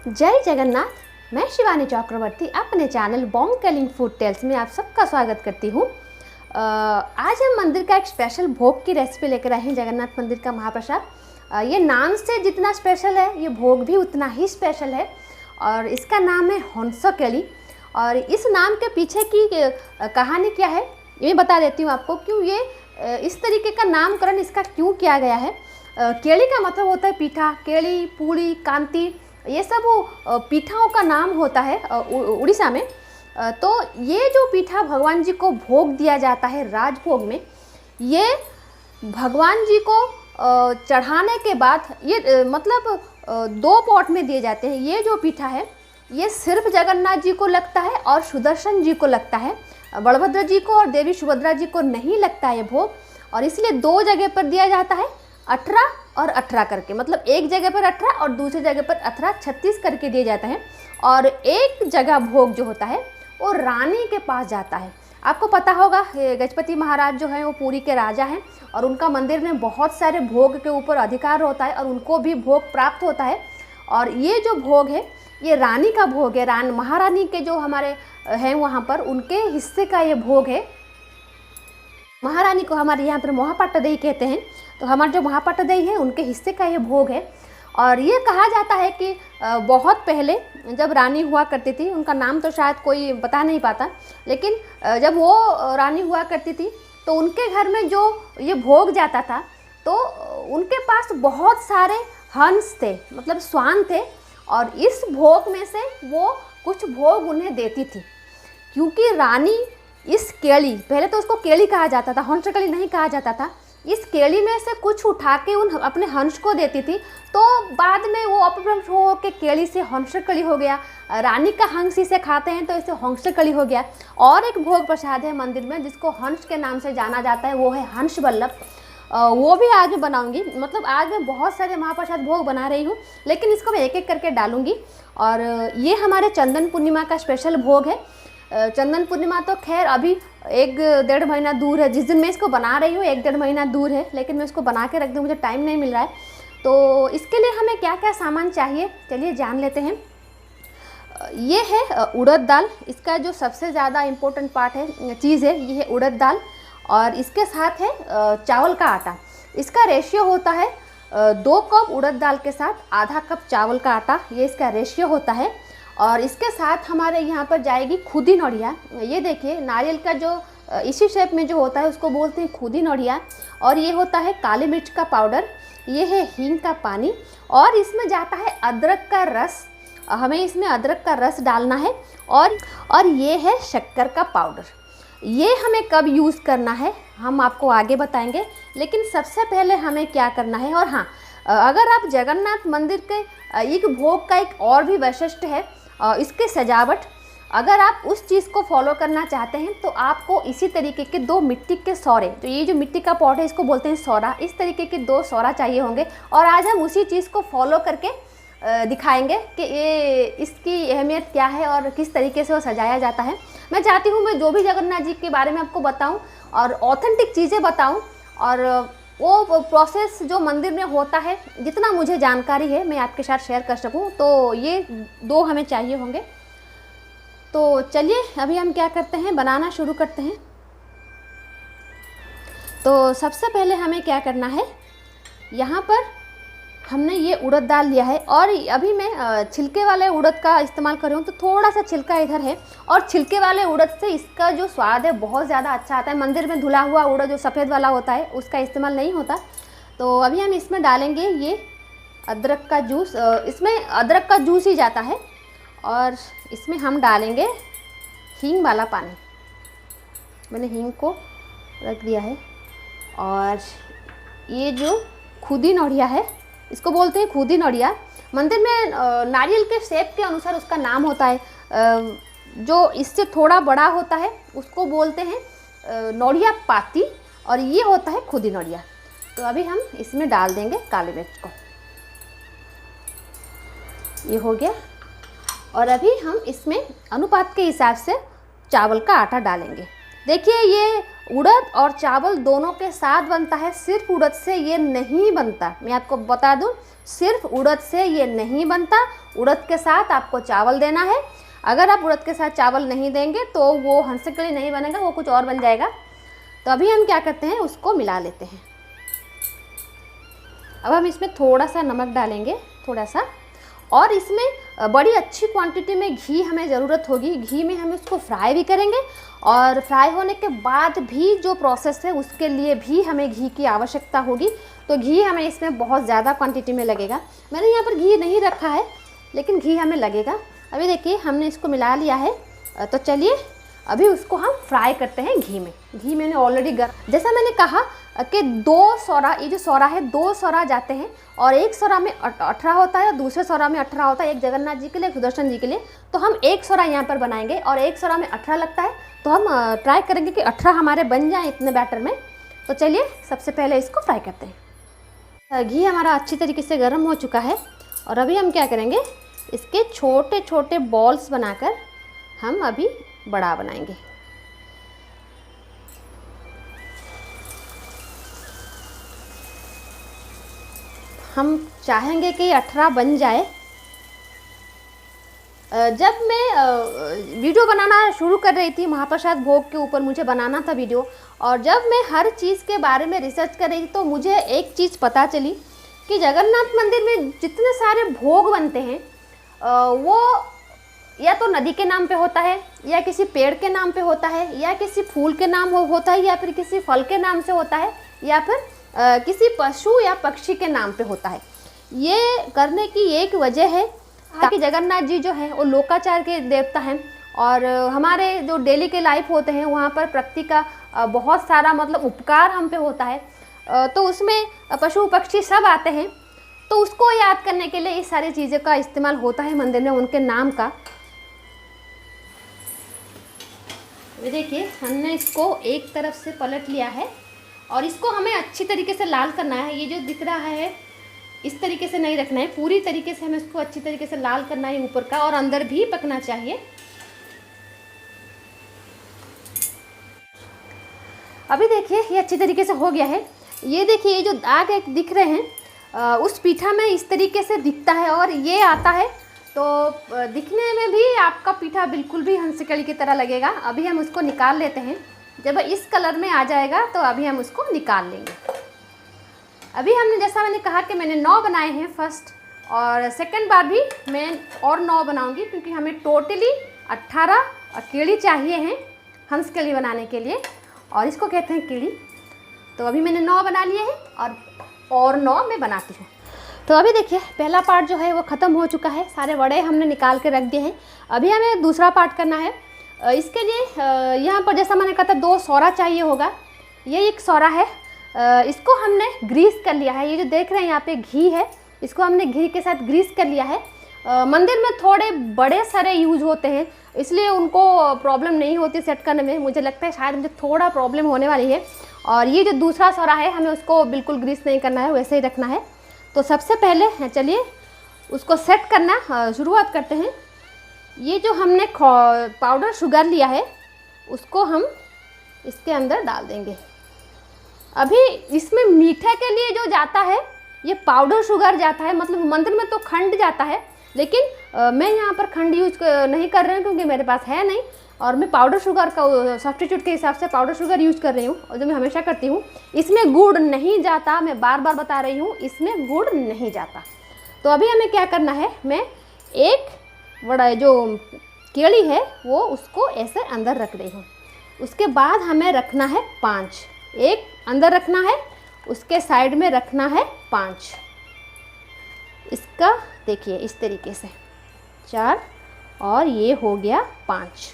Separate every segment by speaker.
Speaker 1: जय जगन्नाथ। मैं शिवानी चक्रवर्ती अपने चैनल बोंगकेलिंग फूड टेल्स में आप सबका स्वागत करती हूँ। आज हम मंदिर का एक स्पेशल भोग की रेसिपी लेकर आए हैं, जगन्नाथ मंदिर का महाप्रसाद। ये नाम से जितना स्पेशल है ये भोग भी उतना ही स्पेशल है और इसका नाम है हंसकेली। और इस नाम के पीछे की कहानी क्या है ये बता देती हूँ आपको, क्यों ये इस तरीके का नामकरण इसका क्यों किया गया है। केली का मतलब होता है पीठा, केली, पूड़ी, कांति, ये सब पीठाओं का नाम होता है उड़ीसा में। तो ये जो पीठा भगवान जी को भोग दिया जाता है राजभोग में, ये भगवान जी को चढ़ाने के बाद ये मतलब 2 पॉट में दिए जाते हैं। ये जो पीठा है ये सिर्फ जगन्नाथ जी को लगता है और सुदर्शन जी को लगता है, बलभद्र जी को और देवी सुभद्रा जी को नहीं लगता है ये भोग। और इसलिए 2 जगह पर दिया जाता है, 18 और 18 करके, मतलब एक जगह पर 18 और दूसरी जगह पर 18, 36 करके दिए जाता है। और एक जगह भोग जो होता है वो रानी के पास जाता है। आपको पता होगा गजपति महाराज जो हैं वो पुरी के राजा हैं और उनका मंदिर में बहुत सारे भोग के ऊपर अधिकार होता है और उनको भी भोग प्राप्त होता है। और ये जो भोग है ये रानी का भोग है, महारानी के जो हमारे हैं वहाँ पर उनके हिस्से का ये भोग है। महारानी को हमारे यहाँ पर महापाटदेई कहते हैं, तो हमारे जो महापाटदेई है उनके हिस्से का ये भोग है। और ये कहा जाता है कि बहुत पहले जब रानी हुआ करती थी, उनका नाम तो शायद कोई बता नहीं पाता, लेकिन जब वो रानी हुआ करती थी तो उनके घर में जो ये भोग जाता था तो उनके पास बहुत सारे हंस थे, मतलब स्वान थे। और इस भोग में से वो कुछ भोग उन्हें देती थी, क्योंकि रानी इस केली, पहले तो उसको केली कहा जाता था, हंसकेली नहीं कहा जाता था, इस केली में से कुछ उठा के उन अपने हंस को देती थी। तो बाद में वो अपभ्रंश हो के केली से हंसकेली हो गया, रानी का हंस इसे खाते हैं तो इसे हंसकेली हो गया। और एक भोग प्रसाद है मंदिर में जिसको हंस के नाम से जाना जाता है, वो है हंस वल्लभ। वो भी आज मैं बनाऊंगी, मतलब आज मैं बहुत सारे महाप्रसाद भोग बना रही हूँ, लेकिन इसको मैं एक एक करके डालूंगी। और ये हमारे चंदन पूर्णिमा का स्पेशल भोग है। चंदन पूर्णिमा तो खैर अभी 1-1.5 महीना दूर है, जिस दिन मैं इसको बना रही हूँ 1-1.5 महीना दूर है, लेकिन मैं इसको बना के रख दूँ, मुझे टाइम नहीं मिल रहा है। तो इसके लिए हमें क्या क्या सामान चाहिए चलिए जान लेते हैं। ये है उड़द दाल, इसका जो सबसे ज़्यादा इम्पोर्टेंट पार्ट है, चीज़ है, ये है उड़द दाल। और इसके साथ है चावल का आटा। इसका रेशियो होता है 2 कप उड़द दाल के साथ आधा कप चावल का आटा, ये इसका रेशियो होता है। और इसके साथ हमारे यहाँ पर जाएगी खुदी नौड़िया। ये देखिए नारियल का जो इसी शेप में जो होता है उसको बोलते हैं खुदी नौड़िया। और ये होता है काली मिर्च का पाउडर, ये है हींग का पानी, और इसमें जाता है अदरक का रस, हमें इसमें अदरक का रस डालना है। और ये है शक्कर का पाउडर। ये हमें कब यूज़ करना है हम आपको आगे बताएंगे, लेकिन सबसे पहले हमें क्या करना है। और हाँ, अगर आप जगन्नाथ मंदिर के एक भोग का एक और भी वैशिष्ट है, इसके सजावट, अगर आप उस चीज़ को फॉलो करना चाहते हैं तो आपको इसी तरीके के 2 मिट्टी के सौरे, तो ये जो मिट्टी का पॉट है इसको बोलते हैं सौरा, इस तरीके के 2 सौरा चाहिए होंगे। और आज हम उसी चीज़ को फॉलो करके दिखाएंगे कि ये इसकी अहमियत क्या है और किस तरीके से वो सजाया जाता है। मैं चाहती हूँ मैं जो भी जगन्नाथ जी के बारे में आपको बताऊँ और ऑथेंटिक चीज़ें बताऊँ, और वो प्रोसेस जो मंदिर में होता है जितना मुझे जानकारी है मैं आपके साथ शेयर कर सकूं। तो ये 2 हमें चाहिए होंगे। तो चलिए अभी हम क्या करते हैं, बनाना शुरू करते हैं। तो सबसे पहले हमें क्या करना है, यहाँ पर हमने ये उड़द दाल लिया है और अभी मैं छिलके वाले उड़द का इस्तेमाल कर रही हूँ, तो थोड़ा सा छिलका इधर है। और छिलके वाले उड़द से इसका जो स्वाद है बहुत ज़्यादा अच्छा आता है। मंदिर में धुला हुआ उड़द जो सफ़ेद वाला होता है उसका इस्तेमाल नहीं होता। तो अभी हम इसमें डालेंगे ये अदरक का जूस, इसमें अदरक का जूस ही जाता है। और इसमें हम डालेंगे हींग वाला पानी, मैंने हींग को रख दिया है। और ये जो खुदी नौड़िया है इसको बोलते हैं खुदी नौड़िया। मंदिर में नारियल के शेप के अनुसार उसका नाम होता है, जो इससे थोड़ा बड़ा होता है उसको बोलते हैं नौड़िया पाती, और ये होता है खुदी नौड़िया। तो अभी हम इसमें डाल देंगे काली मिर्च को, ये हो गया। और अभी हम इसमें अनुपात के हिसाब से चावल का आटा डालेंगे। देखिए ये उड़द और चावल दोनों के साथ बनता है, सिर्फ उड़द से ये नहीं बनता। मैं आपको बता दूं, सिर्फ उड़द से ये नहीं बनता, उड़द के साथ आपको चावल देना है। अगर आप उड़द के साथ चावल नहीं देंगे तो वो हंसकली नहीं बनेगा, वो कुछ और बन जाएगा। तो अभी हम क्या करते हैं, उसको मिला लेते हैं। अब हम इसमें थोड़ा सा नमक डालेंगे, थोड़ा सा, और इसमें बड़ी अच्छी क्वांटिटी में घी हमें ज़रूरत होगी। घी में हम इसको फ्राई भी करेंगे, और फ्राई होने के बाद भी जो प्रोसेस है उसके लिए भी हमें घी की आवश्यकता होगी। तो घी हमें इसमें बहुत ज़्यादा क्वांटिटी में लगेगा। मैंने यहाँ पर घी नहीं रखा है, लेकिन घी हमें लगेगा। अभी देखिए हमने इसको मिला लिया है, तो चलिए अभी उसको हम फ्राई करते हैं घी में। घी मैंने ऑलरेडी जैसा मैंने कहा कि 2 सौरा, ये जो सौरा है 2 सौरा जाते हैं, और एक सौरा में 18 होता है और दूसरे सौरा में 18 होता है, एक जगन्नाथ जी के लिए, एक सुदर्शन जी के लिए। तो हम एक सौरा यहाँ पर बनाएंगे और एक सौरा में 18 लगता है। तो हम ट्राई करेंगे कि 18 हमारे बन जाएँ इतने बैटर में। तो चलिए सबसे पहले इसको फ्राई करते हैं। घी हमारा अच्छी तरीके से गर्म हो चुका है, और अभी हम क्या करेंगे, इसके छोटे छोटे बॉल्स बनाकर हम अभी बड़ा बनाएंगे। हम चाहेंगे कि 18 बन जाए। जब मैं वीडियो बनाना शुरू कर रही थी महाप्रसाद भोग के ऊपर, मुझे बनाना था वीडियो, और जब मैं हर चीज़ के बारे में रिसर्च कर रही थी तो मुझे एक चीज़ पता चली कि जगन्नाथ मंदिर में जितने सारे भोग बनते हैं वो या तो नदी के नाम पे होता है, या किसी पेड़ के नाम पे होता है, या किसी फूल के नाम होता है, या फिर किसी फल के नाम से होता है, या फिर किसी पशु या पक्षी के नाम पे होता है। ये करने की एक वजह है ताकि जगन्नाथ जी जो है वो लोकाचार के देवता हैं, और हमारे जो डेली के लाइफ होते हैं वहाँ पर प्रकृति का बहुत सारा मतलब उपकार हम पे होता है। तो उसमें पशु पक्षी सब आते हैं, तो उसको याद करने के लिए इस सारी चीज़ों का इस्तेमाल होता है मंदिर में, उनके नाम का। देखिए हमने इसको एक तरफ से पलट लिया है, और इसको हमें अच्छी तरीके से लाल करना है। ये जो दिख रहा है इस तरीके से नहीं रखना है, पूरी तरीके से हमें इसको अच्छी तरीके से लाल करना है, ऊपर का और अंदर भी पकना चाहिए। अभी देखिए ये अच्छी तरीके से हो गया है। ये देखिए ये जो दाग एक दिख रहे हैं उस पीठा में इस तरीके से दिखता है, और ये आता है तो दिखने में भी आपका पीठा बिल्कुल भी हंसकली की तरह लगेगा। अभी हम उसको निकाल लेते हैं। जब इस कलर में आ जाएगा तो अभी हम उसको निकाल लेंगे। अभी हमने जैसा मैंने कहा कि मैंने 9 बनाए हैं फर्स्ट, और सेकंड बार भी मैं और 9 बनाऊंगी, क्योंकि हमें टोटली 18 कीड़ी चाहिए हैं हंसकली बनाने के लिए, और इसको कहते हैं कीड़ी। तो अभी मैंने 9 बना लिए हैं, और 9 मैं बनाती हूँ। तो अभी देखिए पहला पार्ट जो है वो ख़त्म हो चुका है, सारे वड़े हमने निकाल के रख दिए हैं। अभी हमें दूसरा पार्ट करना है। इसके लिए यहाँ पर जैसा मैंने कहा था 2 सौरा चाहिए होगा। ये एक सौरा है, इसको हमने ग्रीस कर लिया है। ये जो देख रहे हैं यहाँ पे घी है, इसको हमने घी के साथ ग्रीस कर लिया है। मंदिर में थोड़े बड़े सारे यूज होते हैं, इसलिए उनको प्रॉब्लम नहीं होती सेट करने में। मुझे लगता है शायद मुझे थोड़ा प्रॉब्लम होने वाली है। और ये जो दूसरा सौरा है हमें उसको बिल्कुल ग्रीस नहीं करना है, वैसे ही रखना है। तो सबसे पहले चलिए उसको सेट करना शुरुआत करते हैं। ये जो हमने पाउडर शुगर लिया है उसको हम इसके अंदर डाल देंगे। अभी इसमें मीठे के लिए जो जाता है ये पाउडर शुगर जाता है, मतलब मंदिर में तो खंड जाता है, लेकिन मैं यहाँ पर खंड यूज नहीं कर रही हूँ क्योंकि मेरे पास है नहीं, और मैं पाउडर शुगर का सब्स्टिट्यूट के हिसाब से पाउडर शुगर यूज कर रही हूँ, और जो मैं हमेशा करती हूँ। इसमें गुड़ नहीं जाता, मैं बार बार बता रही हूँ, इसमें गुड़ नहीं जाता। तो अभी हमें क्या करना है, मैं एक बड़ा जो केड़ी है वो उसको ऐसे अंदर रख रही हूँ। उसके बाद हमें रखना है 5, एक अंदर रखना है, उसके साइड में रखना है 5। इसका देखिए इस तरीके से 4, और ये हो गया 5।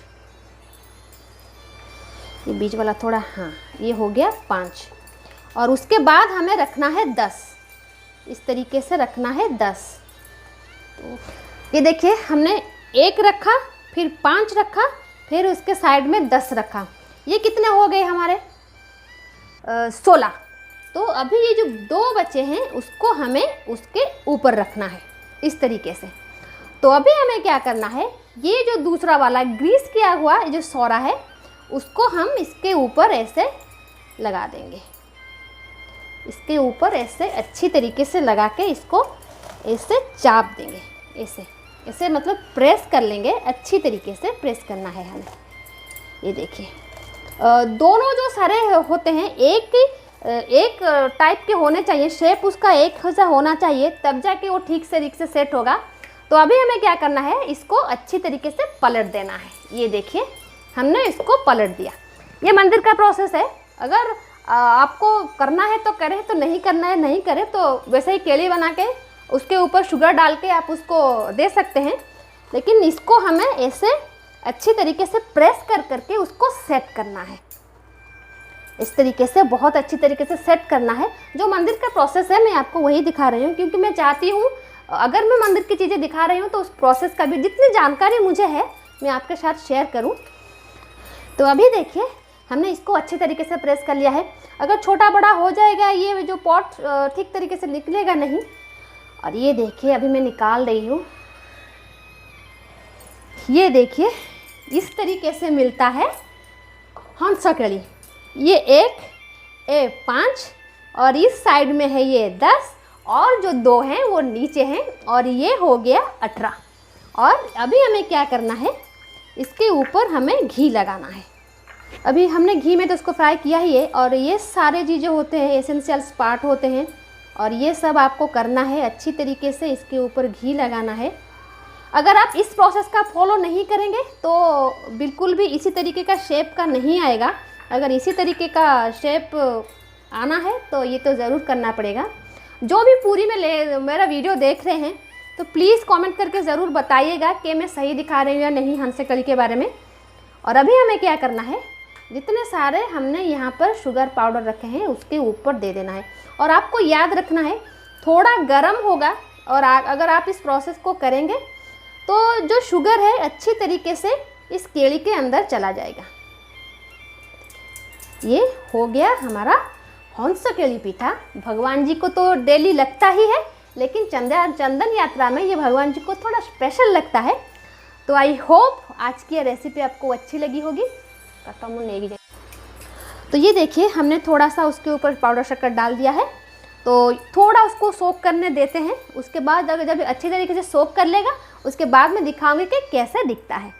Speaker 1: ये बीच वाला थोड़ा, हाँ ये हो गया 5। और उसके बाद हमें रखना है 10, इस तरीके से रखना है 10। तो ये देखिए हमने 1 रखा, फिर 5 रखा, फिर उसके साइड में 10 रखा। ये कितने हो गए हमारे 16। तो अभी ये जो 2 बचे हैं उसको हमें उसके ऊपर रखना है इस तरीके से। तो अभी हमें क्या करना है, ये जो दूसरा वाला ग्रीस किया हुआ ये जो सौरा है उसको हम इसके ऊपर ऐसे लगा देंगे। इसके ऊपर ऐसे अच्छी तरीके से लगा के इसको ऐसे चाप देंगे, ऐसे ऐसे मतलब प्रेस कर लेंगे, अच्छी तरीके से प्रेस करना है हमें। ये देखिए दोनों जो सरे होते हैं एक टाइप के होने चाहिए, शेप उसका एक जैसा होना चाहिए, तब जाके वो ठीक से सेट होगा। तो अभी हमें क्या करना है, इसको अच्छी तरीके से पलट देना है। ये देखिए हमने इसको पलट दिया। ये मंदिर का प्रोसेस है, अगर आपको करना है तो करें, तो नहीं करना है नहीं करें तो वैसे ही केली बना के उसके ऊपर शुगर डाल के आप उसको दे सकते हैं। लेकिन इसको हमें ऐसे अच्छी तरीके से प्रेस कर करके उसको सेट करना है। इस तरीके से बहुत अच्छी तरीके से सेट करना है। जो मंदिर का प्रोसेस है मैं आपको वही दिखा रही हूँ, क्योंकि मैं चाहती हूँ अगर मैं मंदिर की चीज़ें दिखा रही हूँ तो उस प्रोसेस का भी जितनी जानकारी मुझे है मैं आपके साथ शेयर करूँ। तो अभी देखिए हमने इसको अच्छे तरीके से प्रेस कर लिया है। अगर छोटा बड़ा हो जाएगा ये जो पॉट ठीक तरीके से निकलेगा नहीं। और ये देखिए अभी मैं निकाल रही हूँ, ये देखिए इस तरीके से मिलता है हंसकली। ये 5 और इस साइड में है ये 10 और जो 2 हैं वो नीचे हैं और ये हो गया 18। और अभी हमें क्या करना है, इसके ऊपर हमें घी लगाना है। अभी हमने घी में तो उसको फ्राई किया ही है और ये सारे चीज़ें होते हैं, एसेंशियल्स पार्ट होते हैं और ये सब आपको करना है अच्छी तरीके से। इसके ऊपर घी लगाना है। अगर आप इस प्रोसेस का फॉलो नहीं करेंगे तो बिल्कुल भी इसी तरीके का शेप का नहीं आएगा। अगर इसी तरीके का शेप आना है तो ये तो ज़रूर करना पड़ेगा। जो भी पूरी में मेरा वीडियो देख रहे हैं तो प्लीज़ कमेंट करके ज़रूर बताइएगा कि मैं सही दिखा रही हूँ या नहीं हंसकली के बारे में। और अभी हमें क्या करना है, जितने सारे हमने यहाँ पर शुगर पाउडर रखे हैं उसके ऊपर दे देना है। और आपको याद रखना है थोड़ा गर्म होगा और अगर आप इस प्रोसेस को करेंगे तो जो शुगर है अच्छी तरीके से इस केली के अंदर चला जाएगा। ये हो गया हमारा हंसकली पीठा। भगवान जी को तो डेली लगता ही है, लेकिन चंदन यात्रा में ये भगवान जी को थोड़ा स्पेशल लगता है। तो आई होप आज की ये रेसिपी आपको अच्छी लगी होगी। तो ये देखिए हमने थोड़ा सा उसके ऊपर पाउडर शक्कर डाल दिया है, तो थोड़ा उसको सोक करने देते हैं। उसके बाद अगर जब अच्छी तरीके से सोक कर लेगा उसके बाद मैं दिखाऊंगी कि कैसा दिखता है।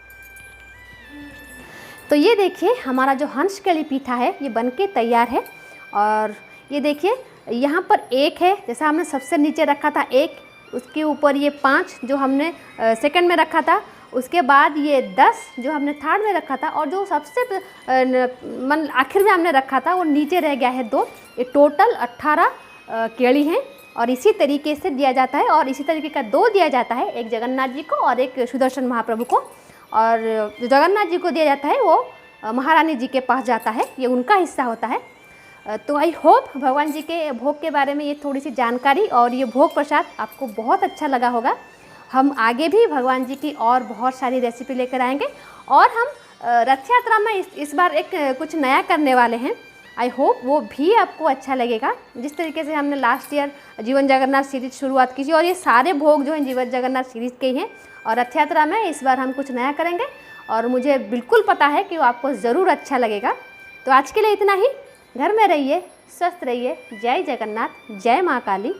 Speaker 1: तो ये देखिए हमारा जो हंसकली पीठा है ये बनके तैयार है। और ये देखिए यहाँ पर 1 है, जैसा हमने सबसे नीचे रखा था 1, उसके ऊपर ये 5 जो हमने सेकंड में रखा था, उसके बाद ये 10 जो हमने थर्ड में रखा था, और जो सबसे आखिर में हमने रखा था वो नीचे रह गया है 2। ये टोटल 18 केली हैं और इसी तरीके से दिया जाता है। और इसी तरीके का 2 दिया जाता है, एक जगन्नाथ जी को और एक सुदर्शन महाप्रभु को। और जो जगन्नाथ जी को दिया जाता है वो महारानी जी के पास जाता है, ये उनका हिस्सा होता है। तो आई होप भगवान जी के भोग के बारे में ये थोड़ी सी जानकारी और ये भोग प्रसाद आपको बहुत अच्छा लगा होगा। हम आगे भी भगवान जी की और बहुत सारी रेसिपी लेकर आएंगे और हम रथ यात्रा में इस बार एक कुछ नया करने वाले हैं। आई होप वो भी आपको अच्छा लगेगा। जिस तरीके से हमने लास्ट ईयर जीवन जगन्नाथ सीरीज शुरुआत की थी और ये सारे भोग जो हैं जीवन जगन्नाथ सीरीज के ही हैं, और रथ यात्रा में इस बार हम कुछ नया करेंगे और मुझे बिल्कुल पता है कि वो आपको ज़रूर अच्छा लगेगा। तो आज के लिए इतना ही। घर में रहिए, स्वस्थ रहिए। जय जगन्नाथ, जय माँ काली।